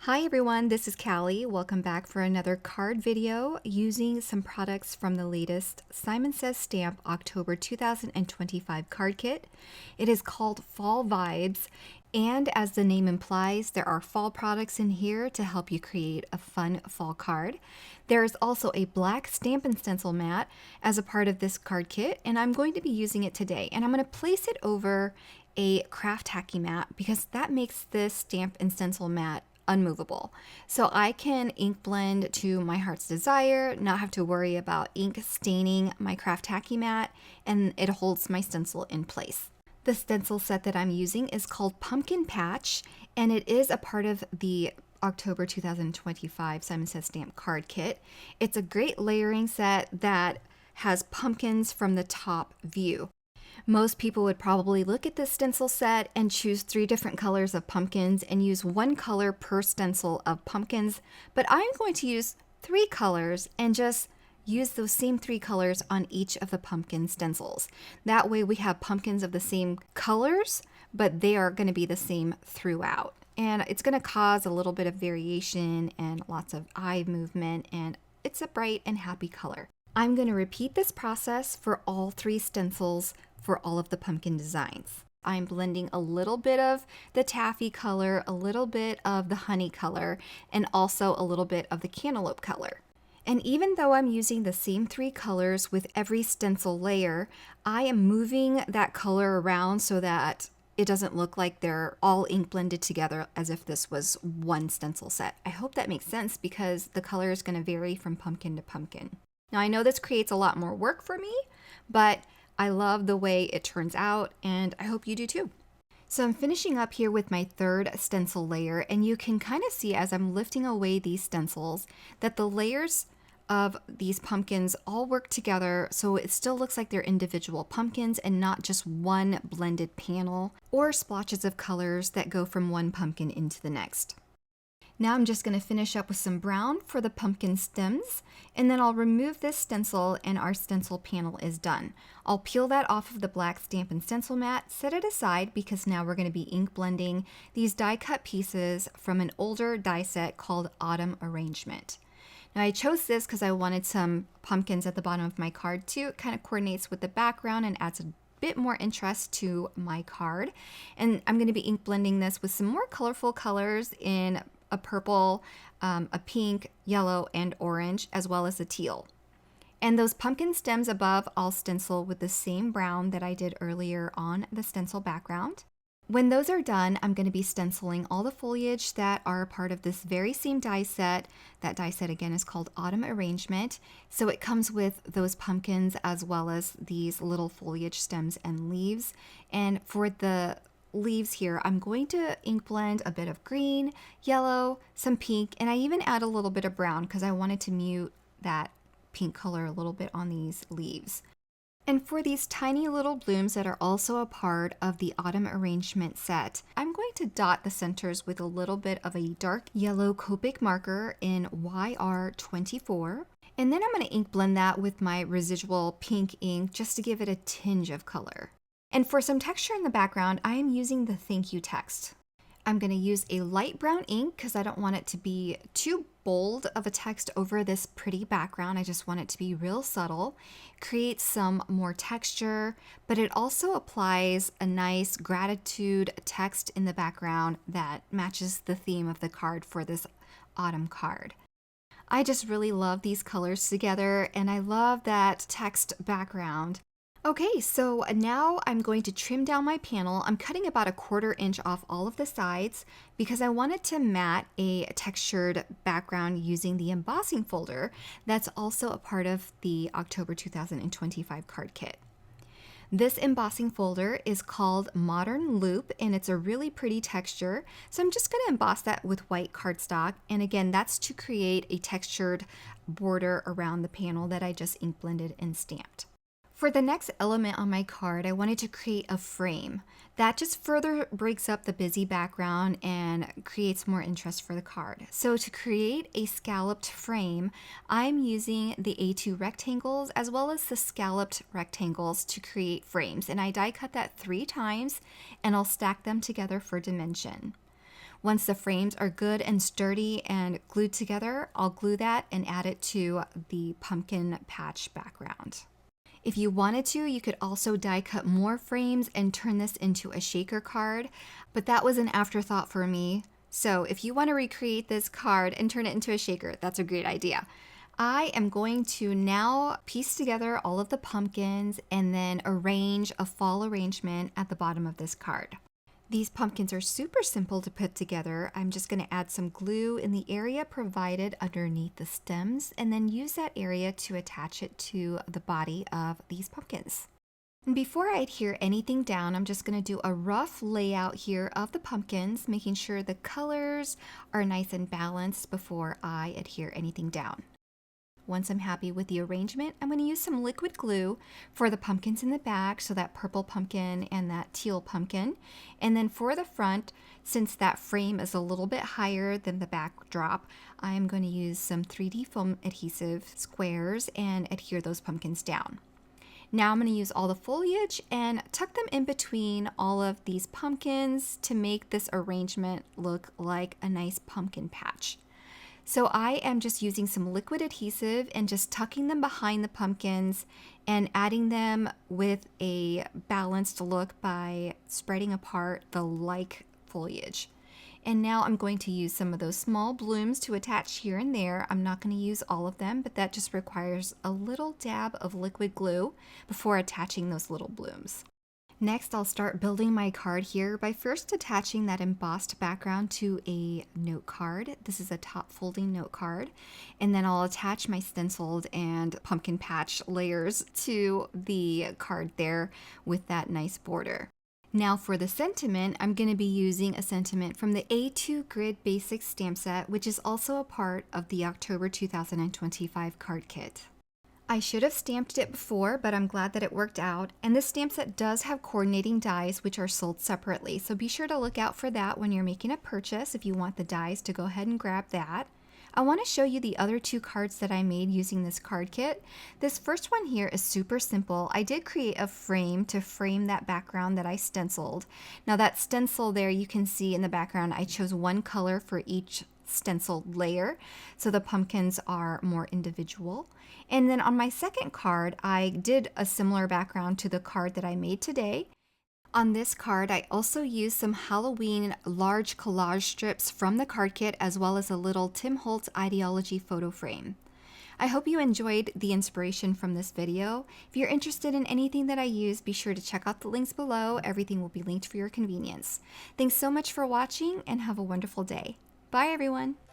Hi everyone, this is Callie. Welcome back for another card video using some products from the latest Simon Says Stamp October 2025 card kit. It is called Fall Vibes, and as the name implies, there are fall products in here to help you create a fun fall card. There is also a black stamp and stencil mat as a part of this card kit, and I'm going to be using it today. And I'm going to place it over a craft tacky mat because that makes this stamp and stencil mat unmovable. So I can ink blend to my heart's desire, not have to worry about ink staining my craft tacky mat, and it holds my stencil in place. The stencil set that I'm using is called Pumpkin Patch, and it is a part of the October 2025 Simon Says Stamp card kit. It's a great layering set that has pumpkins from the top view. Most people would probably look at this stencil set and choose 3 different colors of pumpkins and use 1 color per stencil of pumpkins, but I'm going to use 3 colors and just use those same 3 colors on each of the pumpkin stencils. That way we have pumpkins of the same colors, but they are going to be the same throughout. And it's going to cause a little bit of variation and lots of eye movement, and it's a bright and happy color. I'm going to repeat this process for all 3 stencils for all of the pumpkin designs. I'm blending a little bit of the taffy color, a little bit of the honey color, and also a little bit of the cantaloupe color. And even though I'm using the same 3 colors with every stencil layer, I am moving that color around so that it doesn't look like they're all ink blended together as if this was one stencil set. I hope that makes sense because the color is going to vary from pumpkin to pumpkin. Now I know this creates a lot more work for me, but I love the way it turns out, and I hope you do too. So I'm finishing up here with my 3rd stencil layer, and you can kind of see as I'm lifting away these stencils that the layers of these pumpkins all work together so it still looks like they're individual pumpkins and not just one blended panel or splotches of colors that go from one pumpkin into the next. Now I'm just going to finish up with some brown for the pumpkin stems, and then I'll remove this stencil and our stencil panel is done. I'll peel that off of the black stamp and stencil mat, set it aside because now we're going to be ink blending these die cut pieces from an older die set called Autumn Arrangement. Now I chose this because I wanted some pumpkins at the bottom of my card too. It kind of coordinates with the background and adds a bit more interest to my card. And I'm going to be ink blending this with some more colorful colors in a purple, a pink, yellow, and orange, as well as a teal. And those pumpkin stems above, I'll stencil with the same brown that I did earlier on the stencil background. When those are done, I'm going to be stenciling all the foliage that are a part of this very same die set. That die set again is called Autumn Arrangement. So it comes with those pumpkins as well as these little foliage stems and leaves. And for the leaves here, I'm going to ink blend a bit of green, yellow, some pink, and I even add a little bit of brown because I wanted to mute that pink color a little bit on these leaves. And for these tiny little blooms that are also a part of the Autumn Arrangement set, I'm going to dot the centers with a little bit of a dark yellow Copic marker in YR24. And then I'm going to ink blend that with my residual pink ink just to give it a tinge of color. And for some texture in the background, I am using the thank you text. I'm going to use a light brown ink because I don't want it to be too bold of a text over this pretty background. I just want it to be real subtle, create some more texture, but it also applies a nice gratitude text in the background that matches the theme of the card for this autumn card. I just really love these colors together, and I love that text background. Okay, so now I'm going to trim down my panel. I'm cutting about a 1/4 inch off all of the sides because I wanted to mat a textured background using the embossing folder that's also a part of the October 2025 card kit. This embossing folder is called Modern Loop, and it's a really pretty texture. So I'm just going to emboss that with white cardstock. And again, that's to create a textured border around the panel that I just ink blended and stamped. For the next element on my card, I wanted to create a frame. That just further breaks up the busy background and creates more interest for the card. So to create a scalloped frame, I'm using the A2 rectangles as well as the scalloped rectangles to create frames. And I die cut that 3 times and I'll stack them together for dimension. Once the frames are good and sturdy and glued together, I'll glue that and add it to the pumpkin patch background. If you wanted to, you could also die cut more frames and turn this into a shaker card, but that was an afterthought for me. So if you want to recreate this card and turn it into a shaker, that's a great idea. I am going to now piece together all of the pumpkins and then arrange a fall arrangement at the bottom of this card. These pumpkins are super simple to put together. I'm just going to add some glue in the area provided underneath the stems and then use that area to attach it to the body of these pumpkins. And before I adhere anything down, I'm just going to do a rough layout here of the pumpkins, making sure the colors are nice and balanced before I adhere anything down. Once I'm happy with the arrangement, I'm going to use some liquid glue for the pumpkins in the back, so that purple pumpkin and that teal pumpkin. And then for the front, since that frame is a little bit higher than the backdrop, I'm going to use some 3D foam adhesive squares and adhere those pumpkins down. Now I'm going to use all the foliage and tuck them in between all of these pumpkins to make this arrangement look like a nice pumpkin patch. So I am just using some liquid adhesive and just tucking them behind the pumpkins and adding them with a balanced look by spreading apart the like foliage. And now I'm going to use some of those small blooms to attach here and there. I'm not going to use all of them, but that just requires a little dab of liquid glue before attaching those little blooms. Next, I'll start building my card here by first attaching that embossed background to a note card. This is a top folding note card. And then I'll attach my stenciled and pumpkin patch layers to the card there with that nice border. Now for the sentiment, I'm going to be using a sentiment from the A2 Grid Basic stamp set, which is also a part of the October 2025 card kit. I should have stamped it before, but I'm glad that it worked out. And this stamp set does have coordinating dies, which are sold separately. So be sure to look out for that when you're making a purchase. If you want the dies, to go ahead and grab that. I want to show you the other two cards that I made using this card kit. This first one here is super simple. I did create a frame to frame that background that I stenciled. Now that stencil there, you can see in the background, I chose one color for each stenciled layer, so the pumpkins are more individual. And then on my second card, I did a similar background to the card that I made today. On this card, I also used some Halloween large collage strips from the card kit, as well as a little Tim Holtz Ideology photo frame. I hope you enjoyed the inspiration from this video. If you're interested in anything that I use, be sure to check out the links below. Everything will be linked for your convenience. Thanks so much for watching and have a wonderful day. Bye everyone!